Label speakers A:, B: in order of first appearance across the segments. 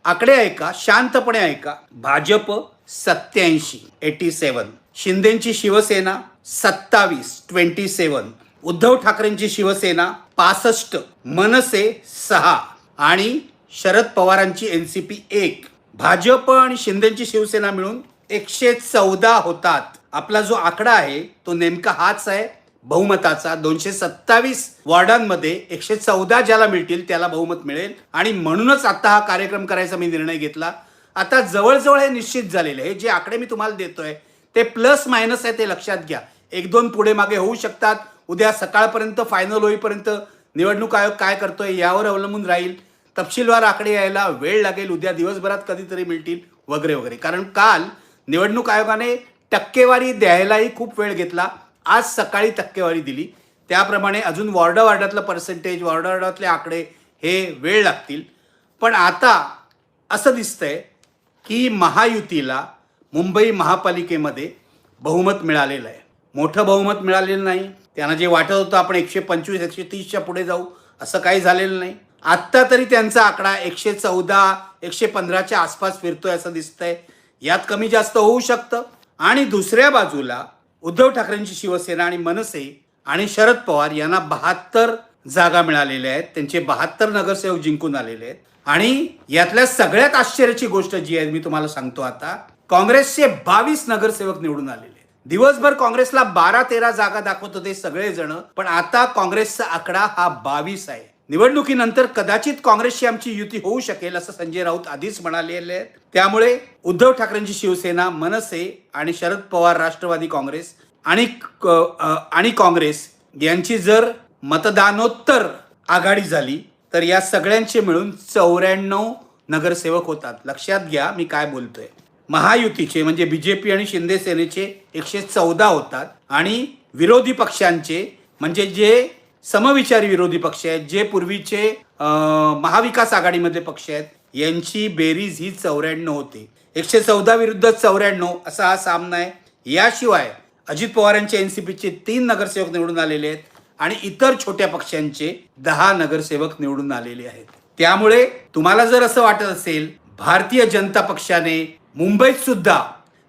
A: आकडे ऐका, शांतपणे ऐका. भाजप 87 शिंदेची शिवसेना 27 उद्धव ठाकरेंची शिवसेना 65, मनसे 6 आणि शरद पवारांची एनसीपी 1. भाजप आणि शिंदेची शिवसेना मिळून 114 होतात. आपला जो आकडा आहे तो नेमका हाच आहे बहुमताचा. 227 वॉर्डांमध्ये 114 ज्याला मिळतील त्याला बहुमत मिळेल आणि म्हणूनच आता हा कार्यक्रम करायचा मी निर्णय घेतला. आता जवळजवळ हे निश्चित झालेले आहे. जे आकडे मी तुम्हाला देतोय ते प्लस मायनस आहे, ते लक्षात घ्या. 1-2 पुढे मागे होऊ शकतात. उद्या सकाळपर्यंत फायनल होईपर्यंत निवडणूक आयोग काय करतोय यावर अवलंबून राहील. तपशीलवार आकडे यायला वेळ लागेल. उद्या दिवसभरात कधीतरी मिळतील वगैरे वगैरे. कारण काल निवडणूक आयोगाने टक्केवारी द्यायलाही खूप वेळ घेतला. आज सकाळी टक्केवारी दिली. त्याप्रमाणे अजून वॉर्डातलं पर्सेंटेज, वॉर्डातले आकडे हे वेळ लागतील. पण आता असं दिसतंय की महायुतीला मुंबई महापालिकेमध्ये बहुमत मिळालेलं आहे. मोठं बहुमत मिळालेलं नाही. त्यांना जे वाटत होतं आपण 125 130च्या पुढे जाऊ, असं काही झालेलं नाही. आत्ता तरी त्यांचा आकडा 114 115च्या आसपास फिरतोय असं दिसतंय. यात कमी जास्त होऊ शकतं. आणि दुसऱ्या बाजूला उद्धव ठाकरेंची शिवसेना आणि मनसे आणि शरद पवार यांना 72 जागा मिळालेल्या आहेत. त्यांचे 72 नगरसेवक जिंकून आलेले आहेत. आणि यातल्या सगळ्यात आश्चर्याची गोष्ट जी आहे मी तुम्हाला सांगतो आता, काँग्रेसचे 22 नगरसेवक निवडून आलेले आहेत. दिवसभर काँग्रेसला 12-13 जागा दाखवत होते सगळेजण, पण आता काँग्रेसचा आकडा हा 22 आहे. निवडणुकीनंतर कदाचित काँग्रेसची आमची युती होऊ शकेल असं संजय राऊत आधीच म्हणालेले आहेत. त्यामुळे उद्धव ठाकरेंची शिवसेना, मनसे आणि शरद पवार राष्ट्रवादी काँग्रेस आणि काँग्रेस यांची जर मतदानोत्तर आघाडी झाली तर या सगळ्यांचे मिळून 94 नगरसेवक होतात. लक्षात घ्या मी काय बोलतोय. महायुतीचे म्हणजे बीजेपी आणि शिंदे सेनेचे 114 होतात आणि विरोधी पक्षांचे म्हणजे जे समविचारी विरोधी पक्ष आहेत, जे पूर्वीचे महाविकास आघाडीमध्ये पक्ष आहेत, यांची बेरीज ही 94 होते. 114 विरुद्ध 94 असा हा सामना आहे. याशिवाय अजित पवारांच्या एनसीपीचे 3 नगरसेवक निवडून आलेले आहेत आणि इतर छोट्या पक्षांचे 10 नगरसेवक निवडून आलेले आहेत. त्यामुळे तुम्हाला जर असं वाटत असेल भारतीय जनता पक्षाने मुंबईत सुद्धा,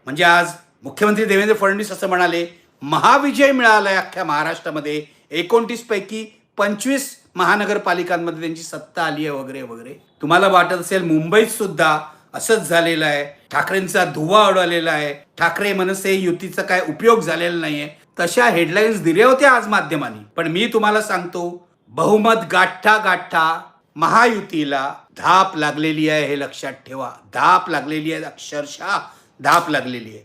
A: म्हणजे आज मुख्यमंत्री देवेंद्र फडणवीस असं म्हणाले, महाविजय मिळालाय अख्ख्या महाराष्ट्रामध्ये, 29 पैकी 25 महानगरपालिकांमध्ये त्यांची सत्ता आली आहे वगैरे वगैरे. तुम्हाला वाटत असेल मुंबईत सुद्धा असंच झालेलं आहे, ठाकरेंचा धुव्वा उडालेला आहे, ठाकरे मनसे युतीचा काय उपयोग झालेला नाहीये, तशा हेडलाईन्स दिल्या होत्या आज माध्यमांनी. पण मी तुम्हाला सांगतो बहुमत गाठा महायुतीला धाप लागलेली आहे. हे लक्षात ठेवा. धाप लागलेली आहे, अक्षरशः धाप लागलेली आहे.